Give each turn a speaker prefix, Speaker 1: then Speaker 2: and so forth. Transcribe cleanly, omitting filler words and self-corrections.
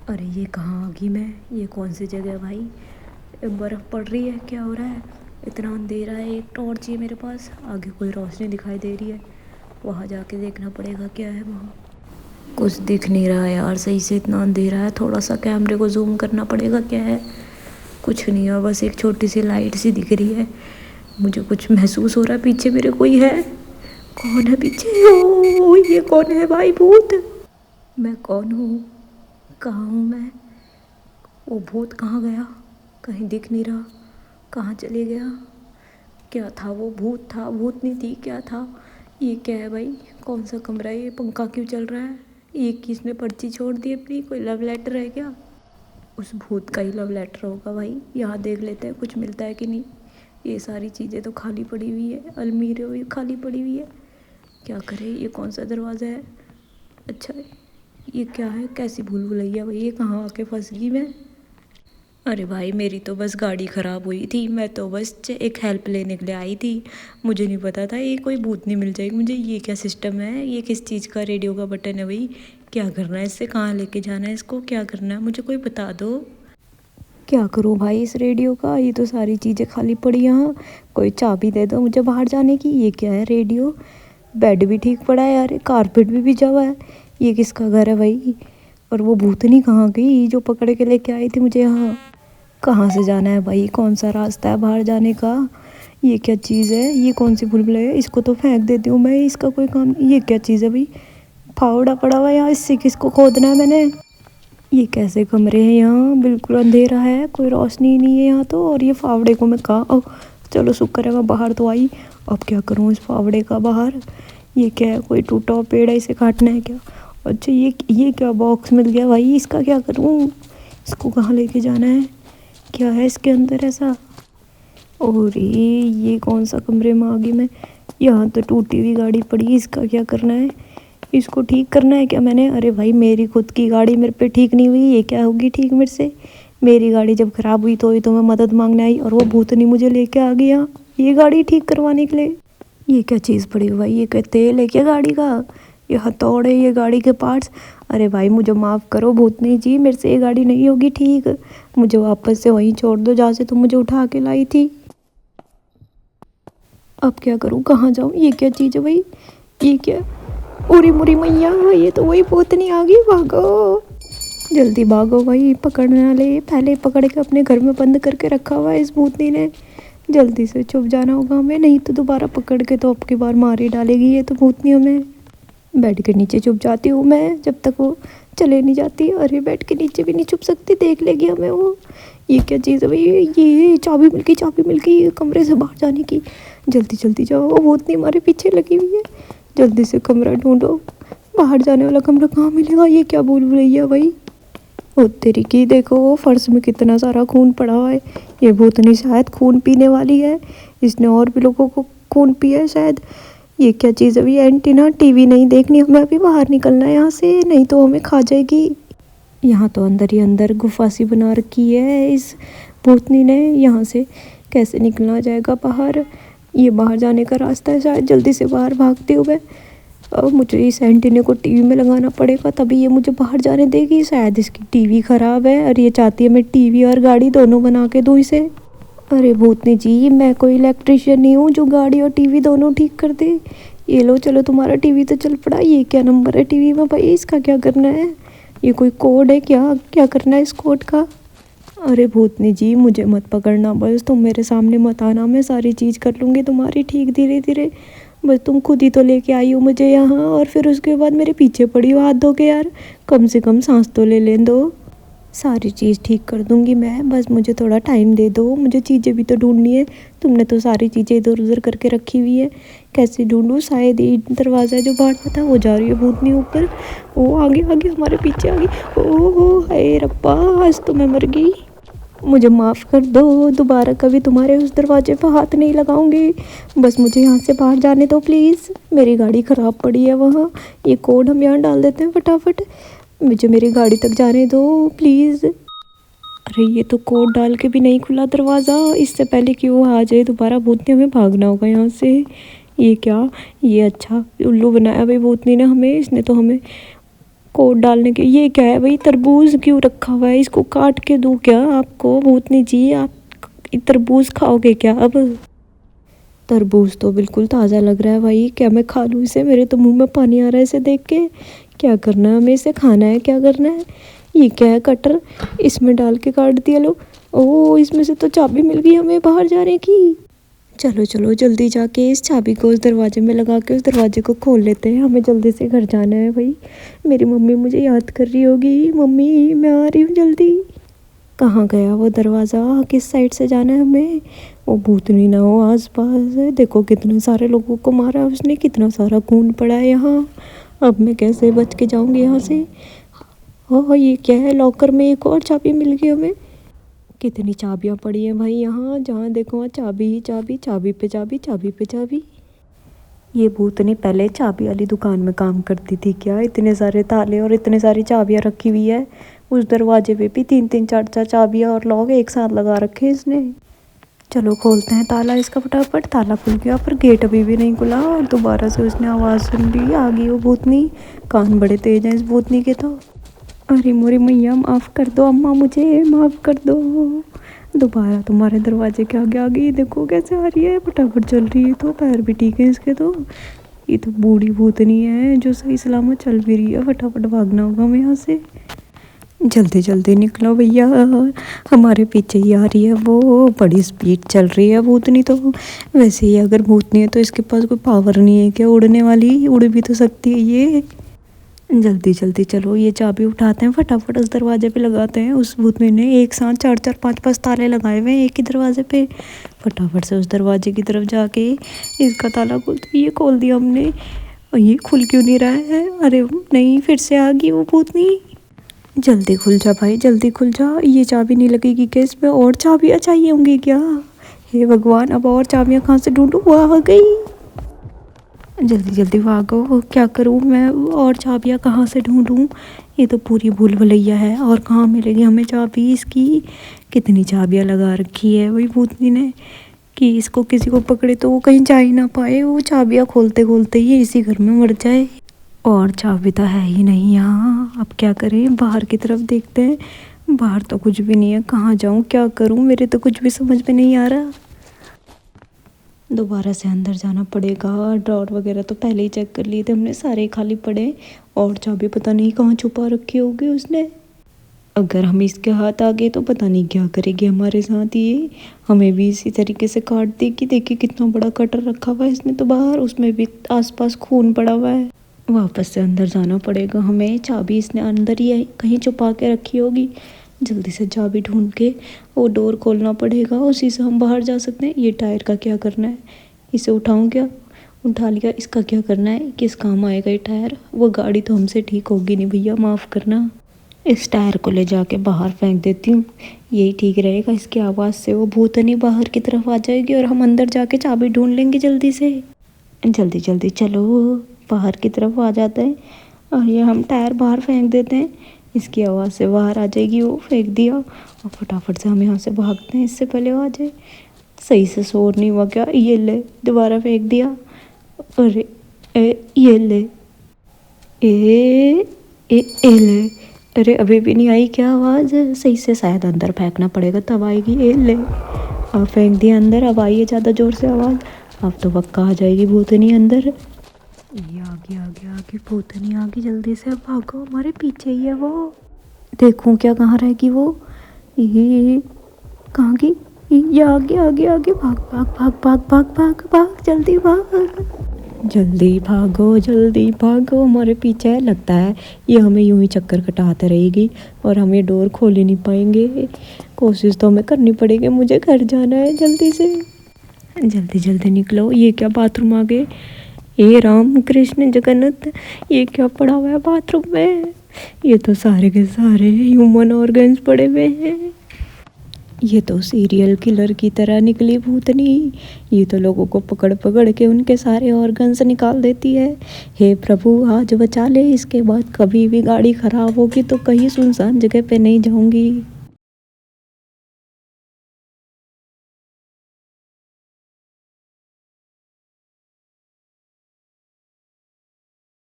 Speaker 1: अरे ये कहाँ आ गई मैं? ये कौन सी जगह है भाई? बर्फ़ पड़ रही है, क्या हो रहा है? इतना अंधेरा है, एक टॉर्च है मेरे पास, आगे कोई रोशनी दिखाई दे रही है। वहाँ जाके देखना पड़ेगा क्या है वहाँ। कुछ दिख नहीं रहा है यार सही से, इतना अंधेरा है। थोड़ा सा कैमरे को जूम करना पड़ेगा, क्या है? कुछ नहीं है, बस एक छोटी सी लाइट सी दिख रही है। मुझे कुछ महसूस हो रहा है, पीछे मेरे कोई है। कौन है पीछे? ओ ये कौन है भाई? भूत? मैं कौन हूँ? कहाँ हूँ मैं? वो भूत कहाँ गया? कहीं दिख नहीं रहा। कहाँ चले गया? क्या था वो? भूत था? भूत नहीं थी, क्या था? ये क्या है भाई? कौन सा कमरा है ये? पंखा क्यों चल रहा है? ये किसने पर्ची छोड़ दी अपनी? कोई लव लेटर है क्या? उस भूत का ही लव लेटर होगा भाई। यहाँ देख लेते हैं कुछ मिलता है कि नहीं। ये सारी चीज़ें तो खाली पड़ी हुई है, अलमीरे भी खाली पड़ी हुई है। क्या करें? ये कौन सा दरवाज़ा है? अच्छा, ये क्या है? कैसी भूल भुलैया भाई, ये कहाँ आके फंस गई मैं? अरे भाई मेरी तो बस गाड़ी ख़राब हुई थी, मैं तो बस एक हेल्प लेने के लिए आई थी। मुझे नहीं पता था ये कोई भूतनी मिल जाएगी मुझे। ये क्या सिस्टम है? ये किस चीज़ का रेडियो का बटन है भाई? क्या करना है इससे? कहाँ लेके जाना है इसको? क्या करना है मुझे कोई बता दो। क्या करूँ भाई इस रेडियो का? ये तो सारी चीज़ें खाली पड़ी यहाँ। कोई चाबी दे दो मुझे बाहर जाने की। ये क्या है? रेडियो? बेड भी ठीक पड़ा है यार, कारपेट भी बिछा हुआ है। ये किसका घर है भाई? और वो भूतनी कहाँ गई जो पकड़ के लेके आई थी मुझे यहाँ? कहाँ से जाना है भाई? कौन सा रास्ता है बाहर जाने का? ये क्या चीज़ है? ये कौन सी बुलबुल है? इसको तो फेंक देती हूँ मैं, इसका कोई काम नहीं। ये क्या चीज़ है भाई? फावड़ा पड़ा हुआ है यहाँ, इससे किसको खोदना है मैंने? ये कैसे कमरे हैं यहाँ? बिल्कुल अंधेरा है, कोई रोशनी नहीं है यहाँ तो। और ये फावड़े को मैं कहाँ, चलो शुक्र है मैं बाहर तो आई। अब क्या करूँ इस फावड़े का बाहर? ये क्या है? कोई टूटा हुआ पेड़ है, इसे काटना है क्या? अच्छा ये क्या बॉक्स मिल गया भाई, इसका क्या करूँ? इसको कहाँ लेके जाना है? क्या है इसके अंदर ऐसा? और ये कौन सा कमरे में आ गई मैं? यहाँ तो टूटी हुई गाड़ी पड़ी, इसका क्या करना है? इसको ठीक करना है क्या मैंने? अरे भाई मेरी खुद की गाड़ी मेरे पे ठीक नहीं हुई, ये क्या होगी ठीक मेरे से? मेरी गाड़ी जब ख़राब हुई तो मैं मदद मांगने आई और वो भूतनी मुझे लेके आ गया ये गाड़ी ठीक करवाने के लिए। ये क्या चीज़ पड़ी हुई भाई? ये क्या तेल है क्या गाड़ी का? ये हथौड़े, ये गाड़ी के पार्ट्स। अरे भाई मुझे माफ़ करो भूतनी जी, मेरे से ये गाड़ी नहीं होगी ठीक। मुझे वापस से वहीं छोड़ दो जहाँ से तुम मुझे उठा के लाई थी। अब क्या करूँ? कहाँ जाऊँ? ये क्या चीज़ है भाई? ये क्या? उरी मुरी मैया, ये तो वही भूतनी आ गई। भागो, जल्दी भागो भाई, पकड़ने वाले पहले पकड़ के अपने घर में बंद करके रखा हुआ है इस भूतनी ने। जल्दी से छुप जाना होगा हमें, नहीं तो दोबारा पकड़ के तो अब की बार मार ही डालेगी ये तो भूतनी हमें। बेड के नीचे छुप जाती हूँ मैं जब तक वो चले नहीं जाती। अरे बेड के नीचे भी नहीं छुप सकती, देख लेगी हमें वो। ये क्या चीज़ है भाई? ये चाबी मिल गई, चाबी मिल गई कमरे से बाहर जाने की। जल्दी जल्दी जाओ, वो भूतनी हमारे पीछे लगी हुई है। जल्दी से कमरा ढूंढो, बाहर जाने वाला कमरा कहाँ मिलेगा? ये क्या भूल भुलैया भाई? ओ तेरी की, देखो वो फर्श में कितना सारा खून पड़ा हुआ है। ये भूतनी शायद खून पीने वाली है, इसने और भी लोगों को खून पिया है शायद। ये क्या चीज़ है? अभी एंटीना टीवी नहीं देखनी हमें, अभी बाहर निकलना है यहाँ से, नहीं तो हमें खा जाएगी। यहाँ तो अंदर ही अंदर गुफा सी बना रखी है इस भूतनी ने, यहाँ से कैसे निकलना जाएगा बाहर? ये बाहर जाने का रास्ता है शायद। जल्दी से बाहर भागते हुए अब मुझे इस एंटीने को टीवी में लगाना पड़ेगा, तभी ये मुझे बाहर जाने देगी। शायद इसकी टीवी ख़राब है और ये चाहती है मैं टीवी और गाड़ी दोनों बना के दूँ इसे। अरे भूतनी जी, मैं कोई इलेक्ट्रिशियन नहीं हूँ जो गाड़ी और टीवी दोनों ठीक कर दे। ये लो, चलो तुम्हारा टीवी तो चल पड़ा। ये क्या नंबर है टीवी में भाई? इसका क्या करना है? ये कोई कोड है क्या? क्या करना है इस कोड का? अरे भूतनी जी मुझे मत पकड़ना, बस तुम मेरे सामने मत आना, मैं सारी चीज़ कर लूँगी तुम्हारी ठीक धीरे धीरे। बस तुम खुद ही तो लेके आई हो मुझे यहाँ, और फिर उसके बाद मेरे पीछे पड़ी हो हाथ धो के। यार कम से कम सांस तो ले लें दो। सारी चीज़ ठीक कर दूँगी मैं, बस मुझे थोड़ा टाइम दे दो, मुझे चीज़ें भी तो ढूंढनी है। तुमने तो सारी चीज़ें इधर उधर करके रखी हुई है, कैसे ढूंढूँ? शायद ये दरवाज़ा जो बाहर था वो जा रही है भूतनी ऊपर। वो आगे आगे हमारे पीछे आ गई। ओह हाय रब्बा, आज तो मैं मर गई। मुझे माफ़ कर दो, दोबारा कभी तुम्हारे उस दरवाजे पर हाथ नहीं लगाऊंगी। बस मुझे यहाँ से बाहर जाने दो प्लीज़, मेरी गाड़ी ख़राब पड़ी है वहाँ। ये कोड हम यहाँ डाल देते हैं फटाफट, मुझे मेरी गाड़ी तक जाने दो प्लीज़। अरे ये तो कोड डाल के भी नहीं खुला दरवाज़ा, इससे पहले कि वो आ जाए दोबारा भूतनी हमें भागना होगा यहाँ से। ये क्या? ये अच्छा उल्लू बनाया भाई भूतनी ने हमें, इसने तो हमें कोट डालने के। ये क्या है भाई, तरबूज क्यों रखा हुआ है? इसको काट के दूँ क्या आपको? भूतनी जी, आप तरबूज खाओगे क्या अब? तरबूज तो बिल्कुल ताज़ा लग रहा है भाई, क्या मैं खा लूँ इसे? मेरे तो मुंह में पानी आ रहा है इसे देख के। क्या करना है हमें? इसे खाना है, क्या करना है? ये क्या है, कटर? इसमें डाल के काट दिया लोग। ओह, इसमें से तो चाबी मिल गई हमें बाहर जाने की। चलो चलो जल्दी जाके इस चाबी को उस दरवाजे में लगा के उस दरवाजे को खोल लेते हैं, हमें जल्दी से घर जाना है भाई। मेरी मम्मी मुझे याद कर रही होगी। मम्मी, मैं आ रही हूँ जल्दी। कहाँ गया वो दरवाज़ा? किस साइड से जाना है हमें? वो भूतनी ना हो आस पास। देखो कितने सारे लोगों को मारा उसने, कितना सारा खून पड़ा है यहाँ। अब मैं कैसे बच के जाऊँगी यहाँ से? ओह, ये क्या है? लॉकर में एक और चाबी मिल गई हमें। कितनी चाबियाँ पड़ी हैं भाई यहाँ, जहाँ देखो वहाँ चाबी ही चाबी, चाबी पे चाबी, चाबी पे चाबी। ये भूतनी पहले चाबी वाली दुकान में काम करती थी क्या? इतने सारे ताले और इतने सारी चाबियाँ रखी हुई है। उस दरवाजे पे भी 3-3 4-4 चाबियाँ और लॉक एक साथ लगा रखे इसने। चलो खोलते हैं ताला इसका फटाफट। ताला खुल गया पर गेट अभी भी नहीं खुला, और दोबारा से उसने आवाज़ सुन ली। आ गई वो भूतनी। कान बड़े तेज हैं इस भूतनी के तो। अरे मोरी मैया, माफ़ कर दो अम्मा, मुझे माफ़ कर दो। दोबारा तुम्हारे दरवाजे के आगे आ गई। देखो कैसे आ रही है, फटाफट चल रही है। तो पैर भी ठीक है इसके तो। ये तो बूढ़ी भूतनी है जो सही सलामत चल भी रही है। फटाफट भागना होगा हमें यहाँ से। जल्दी जल्दी निकलो भैया, हमारे पीछे ही आ रही है वो। बड़ी स्पीड चल रही है भूतनी तो। वैसे ही अगर भूतनी है तो इसके पास कोई पावर नहीं है क्या उड़ने वाली? उड़ भी तो सकती है ये। जल्दी जल्दी चलो, ये चाबी उठाते हैं, फटाफट उस दरवाजे पे लगाते हैं। उस भूतनी ने एक साथ 4-4 5-5 ताले लगाए हुए हैं एक ही दरवाजे पे। फटाफट से उस दरवाजे की तरफ जाके इसका ताला खोलते। ये खोल दिया हमने, और ये खुल क्यों नहीं रहा है? अरे नहीं, फिर से आ गई वो भूतनी। जल्दी खुल जा भाई, जल्दी खुल जा। ये चाबी नहीं लगेगी क्या इसमें? और चाबियाँ चाहिए होंगी क्या? हे भगवान, अब और चाबियाँ कहाँ से ढूंढूं? वो आ गई। जल्दी जल्दी भागो, क्या करूँ मैं? और चाबियाँ कहाँ से ढूंढूं? ये तो पूरी भूल भुलैया है। और कहाँ मिलेगी हमें चाबी इसकी? कितनी चाबियाँ लगा रखी है वही भूतनी ने कि इसको किसी को पकड़े तो वो कहीं जा ही ना पाए। वो चाबियाँ खोलते खोलते ही इसी घर में मर जाए। और चाबी तो है ही नहीं यहाँ। अब क्या करें? बाहर की तरफ देखते हैं। बाहर तो कुछ भी नहीं है। कहाँ जाऊँ, क्या करूँ? मेरे तो कुछ भी समझ में नहीं आ रहा। दोबारा से अंदर जाना पड़ेगा। ड्रॉर वगैरह तो पहले ही चेक कर लिए थे हमने, सारे खाली पड़े। और चाबी पता नहीं कहाँ छुपा रखी होगी उसने। अगर हम इसके हाथ आ गए तो पता नहीं क्या करेगी हमारे साथ ये। हमें भी इसी तरीके से काट देगी। देखिए कितना बड़ा कटर रखा हुआ है इसने तो बाहर, उसमें भी आसपास खून पड़ा हुआ है। वापस से अंदर जाना पड़ेगा हमें। चाबी इसने अंदर ही कहीं छुपा के रखी होगी। जल्दी से चाबी ढूंढ के वो डोर खोलना पड़ेगा, उसी से हम बाहर जा सकते हैं। ये टायर का क्या करना है? इसे उठाऊं क्या? उठा लिया। इसका क्या करना है? किस काम आएगा ये टायर? वो गाड़ी तो हमसे ठीक होगी नहीं भैया, माफ़ करना। इस टायर को ले जाके बाहर फेंक देती हूँ, यही ठीक रहेगा। इसकी आवाज़ से वो भूतनी बाहर की तरफ आ जाएगी और हम अंदर जाके चाबी ढूंढ लेंगे जल्दी से। जल्दी जल्दी चलो, बाहर की तरफ आ जाते हैं और ये हम टायर बाहर फेंक देते हैं। इसकी आवाज़ से बाहर आ जाएगी। वो फेंक दिया और फटाफट से हम यहाँ से भागते हैं इससे पहले वो आ जाए। सही से शोर नहीं हुआ क्या? ये ले, दोबारा फेंक दिया। अरे ये ले, ए ले। अरे अभी भी नहीं आई क्या आवाज़? सही से शायद अंदर फेंकना पड़ेगा तब आएगी। ए ले, अब फेंक दिया अंदर। अब आई है ज़्यादा ज़ोर से आवाज़। अब तो पक्का आ जाएगी भूतनी अंदर। ये आगे आगे आगे भूतनी आ गई। जल्दी से अब भागो, हमारे पीछे ही है वो। देखूं क्या कहाँ रहेगी वो? ये कहाँ गई? ये आगे आगे आगे। भाग भाग भाग भाग भाग भाग भाग, जल्दी भाग। जल्दी भागो, जल्दी भागो, हमारे पीछे है। लगता है ये हमें यूं ही चक्कर कटाते रहेगी और हम ये डोर खोल ही नहीं पाएंगे। कोशिश तो हमें करनी पड़ेगी। मुझे घर जाना है जल्दी से। जल्दी जल्दी निकलो। ये क्या, बाथरूम आ गए? हे राम कृष्ण जगन्नाथ, ये क्या पड़ा हुआ है बाथरूम में? ये तो सारे के सारे ह्यूमन ऑर्गन्स पड़े हुए हैं। ये तो सीरियल किलर की तरह निकली भूतनी। ये तो लोगों को पकड़ पकड़ के उनके सारे ऑर्गन्स निकाल देती है। हे प्रभु, आज बचा ले। इसके बाद कभी भी गाड़ी ख़राब होगी तो कहीं सुनसान जगह पे नहीं जाऊंगी।